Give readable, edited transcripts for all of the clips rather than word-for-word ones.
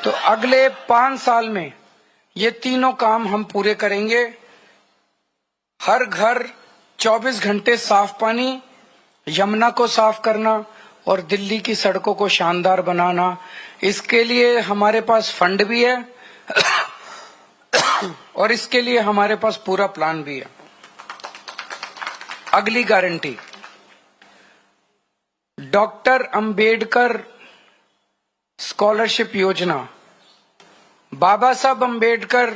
तो अगले 5 साल में ये तीनों काम हम पूरे करेंगे। हर घर 24 घंटे साफ पानी, यमुना को साफ करना और दिल्ली की सड़कों को शानदार बनाना। इसके लिए हमारे पास फंड भी है और इसके लिए हमारे पास पूरा प्लान भी है। अगली गारंटी, डॉक्टर अंबेडकर स्कॉलरशिप योजना। बाबा साहब अंबेडकर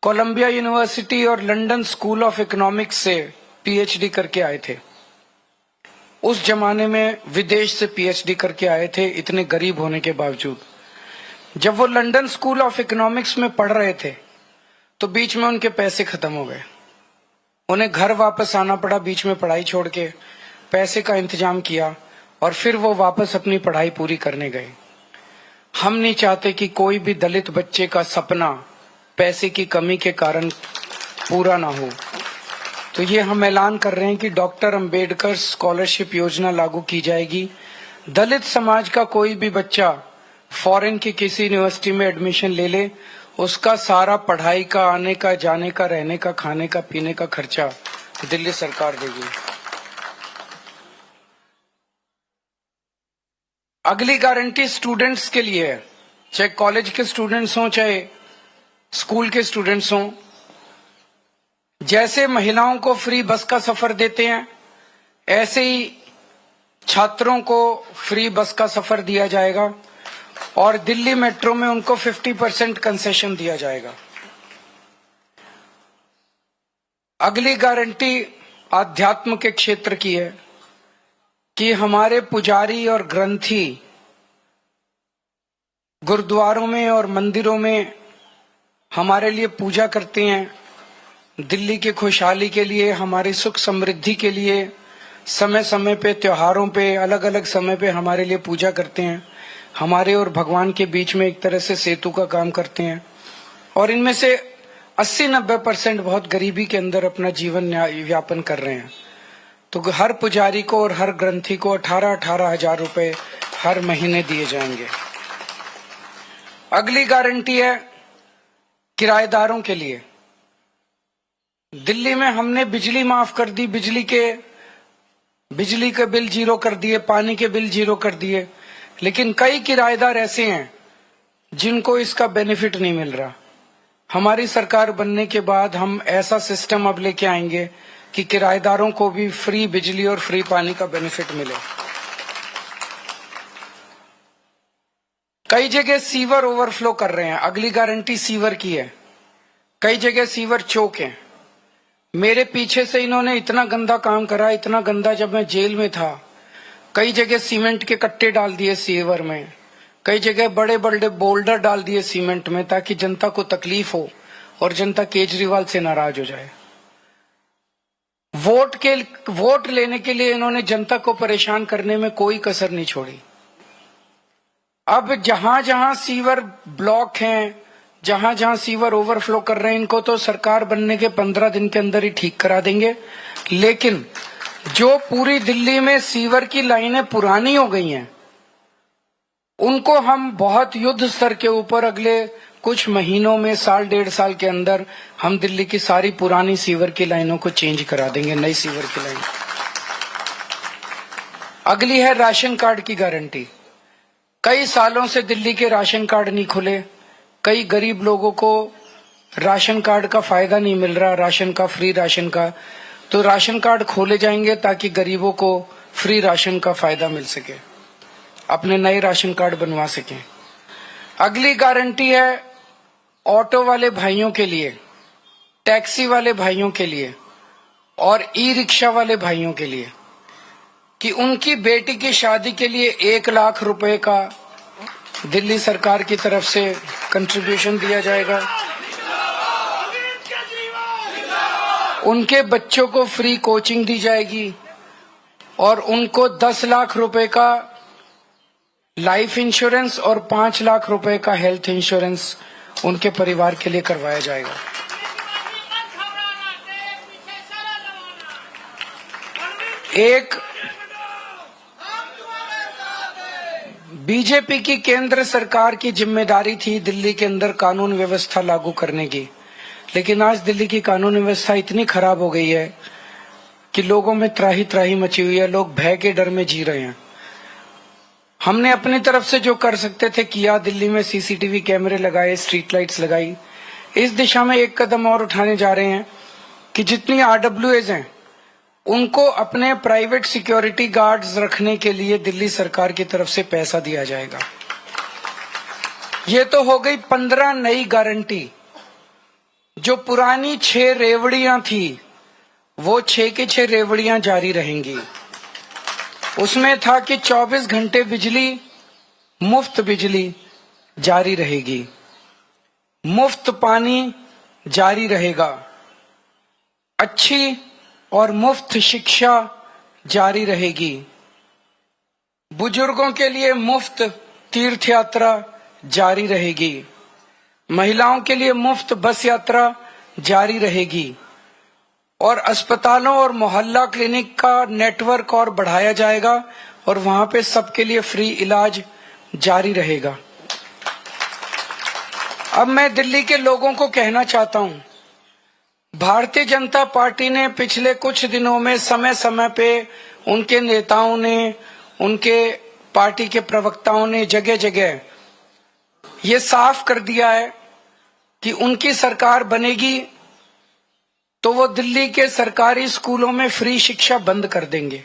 कोलंबिया यूनिवर्सिटी और लंदन स्कूल ऑफ इकोनॉमिक्स से पीएचडी करके आए थे। उस जमाने में विदेश से पीएचडी करके आए थे, इतने गरीब होने के बावजूद। जब वो लंदन स्कूल ऑफ इकोनॉमिक्स में पढ़ रहे थे तो बीच में उनके पैसे खत्म हो गए। उन्हें घर वापस आना पड़ा, बीच में पढ़ाई छोड़ के पैसे का इंतजाम किया और फिर वो वापस अपनी पढ़ाई पूरी करने गए। हम नहीं चाहते कि कोई भी दलित बच्चे का सपना पैसे की कमी के कारण पूरा ना हो। तो ये हम ऐलान कर रहे हैं कि डॉक्टर अंबेडकर स्कॉलरशिप योजना लागू की जाएगी। दलित समाज का कोई भी बच्चा फॉरेन की किसी यूनिवर्सिटी में एडमिशन ले ले, उसका सारा पढ़ाई का, आने का, जाने का, रहने का, खाने का, पीने का खर्चा दिल्ली सरकार देगी। अगली गारंटी स्टूडेंट्स के लिए है, चाहे कॉलेज के स्टूडेंट्स हों चाहे स्कूल के स्टूडेंट्स हों। जैसे महिलाओं को फ्री बस का सफर देते हैं, ऐसे ही छात्रों को फ्री बस का सफर दिया जाएगा और दिल्ली मेट्रो में उनको 50% कंसेशन दिया जाएगा। अगली गारंटी आध्यात्म के क्षेत्र की है कि हमारे पुजारी और ग्रंथी गुरुद्वारों में और मंदिरों में हमारे लिए पूजा करते हैं। दिल्ली की खुशहाली के लिए, हमारी सुख समृद्धि के लिए समय समय पे, त्योहारों पे, अलग अलग समय पे हमारे लिए पूजा करते हैं। हमारे और भगवान के बीच में एक तरह से सेतु का काम करते हैं और इनमें से 80-90% बहुत गरीबी के अंदर अपना जीवन यापन कर रहे हैं। तो हर पुजारी को और हर ग्रंथी को 18-18 हजार रुपए हर महीने दिए जाएंगे। अगली गारंटी है किराएदारों के लिए। दिल्ली में हमने बिजली माफ कर दी, बिजली के बिल जीरो कर दिए, पानी के बिल जीरो कर दिए, लेकिन कई किराएदार ऐसे हैं जिनको इसका बेनिफिट नहीं मिल रहा। हमारी सरकार बनने के बाद हम ऐसा सिस्टम अब लेके आएंगे कि किराएदारों को भी फ्री बिजली और फ्री पानी का बेनिफिट मिले। कई जगह सीवर ओवरफ्लो कर रहे हैं, अगली गारंटी सीवर की है। कई जगह सीवर चौक हैं। मेरे पीछे से इन्होंने इतना गंदा काम करा, इतना गंदा, जब मैं जेल में था कई जगह सीमेंट के कट्टे डाल दिए सीवर में, कई जगह बड़े बड़े बोल्डर डाल दिए सीमेंट में ताकि जनता को तकलीफ हो और जनता केजरीवाल से नाराज हो जाए। वोट लेने के लिए इन्होंने जनता को परेशान करने में कोई कसर नहीं छोड़ी। अब जहां जहां सीवर ब्लॉक हैं, जहां जहां सीवर ओवरफ्लो कर रहे हैं, इनको तो सरकार बनने के 15 दिन के अंदर ही ठीक करा देंगे। लेकिन जो पूरी दिल्ली में सीवर की लाइनें पुरानी हो गई हैं, उनको हम बहुत युद्ध स्तर के ऊपर अगले कुछ महीनों में, 1.5 साल के अंदर हम दिल्ली की सारी पुरानी सीवर की लाइनों को चेंज करा देंगे, नई सीवर की लाइन। अगली है राशन कार्ड की गारंटी। कई सालों से दिल्ली के राशन कार्ड नहीं खुले, कई गरीब लोगों को राशन कार्ड का फायदा नहीं मिल रहा, राशन का, फ्री राशन का। तो राशन कार्ड खोले जाएंगे ताकि गरीबों को फ्री राशन का फायदा मिल सके, अपने नए राशन कार्ड बनवा सकें। अगली गारंटी है ऑटो वाले भाइयों के लिए, टैक्सी वाले भाइयों के लिए और ई रिक्शा वाले भाइयों के लिए कि उनकी बेटी की शादी के लिए 1 लाख रुपए का दिल्ली सरकार की तरफ से कंट्रीब्यूशन दिया जाएगा। उनके बच्चों को फ्री कोचिंग दी जाएगी और उनको 10 लाख रुपए का लाइफ इंश्योरेंस और 5 लाख रुपए का हेल्थ इंश्योरेंस उनके परिवार के लिए करवाया जाएगा। एक बीजेपी की केंद्र सरकार की जिम्मेदारी थी दिल्ली के अंदर कानून व्यवस्था लागू करने की, लेकिन आज दिल्ली की कानून व्यवस्था इतनी खराब हो गई है कि लोगों में त्राही त्राही मची हुई है, लोग भय के डर में जी रहे हैं। हमने अपनी तरफ से जो कर सकते थे किया, दिल्ली में सीसीटीवी कैमरे लगाए, स्ट्रीट लाइट्स लगाई। इस दिशा में एक कदम और उठाने जा रहे हैं कि जितनी आरडब्ल्यूएज हैं उनको अपने प्राइवेट सिक्योरिटी गार्ड्स रखने के लिए दिल्ली सरकार की तरफ से पैसा दिया जाएगा। ये तो हो गई 15 नई गारंटी। जो पुरानी 6 रेवड़ियां थी वो 6 की 6 रेवड़ियां जारी रहेंगी। उसमें था कि 24 घंटे बिजली, मुफ्त बिजली जारी रहेगी, मुफ्त पानी जारी रहेगा, अच्छी और मुफ्त शिक्षा जारी रहेगी, बुजुर्गों के लिए मुफ्त तीर्थ यात्रा जारी रहेगी, महिलाओं के लिए मुफ्त बस यात्रा जारी रहेगी और अस्पतालों और मोहल्ला क्लिनिक का नेटवर्क और बढ़ाया जाएगा और वहां पे सबके लिए फ्री इलाज जारी रहेगा। अब मैं दिल्ली के लोगों को कहना चाहता हूं, भारतीय जनता पार्टी ने पिछले कुछ दिनों में समय समय पे उनके नेताओं ने, उनके पार्टी के प्रवक्ताओं ने जगह जगह ये साफ कर दिया है कि उनकी सरकार बनेगी तो वो दिल्ली के सरकारी स्कूलों में फ्री शिक्षा बंद कर देंगे।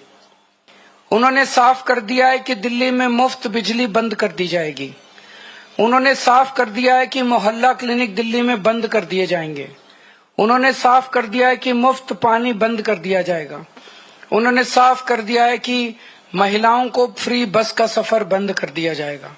उन्होंने साफ कर दिया है कि दिल्ली में मुफ्त बिजली बंद कर दी जाएगी। उन्होंने साफ कर दिया है कि मोहल्ला क्लिनिक दिल्ली में बंद कर दिए जाएंगे। उन्होंने साफ कर दिया है कि मुफ्त पानी बंद कर दिया जाएगा। उन्होंने साफ कर दिया है कि महिलाओं को फ्री बस का सफर बंद कर दिया जाएगा।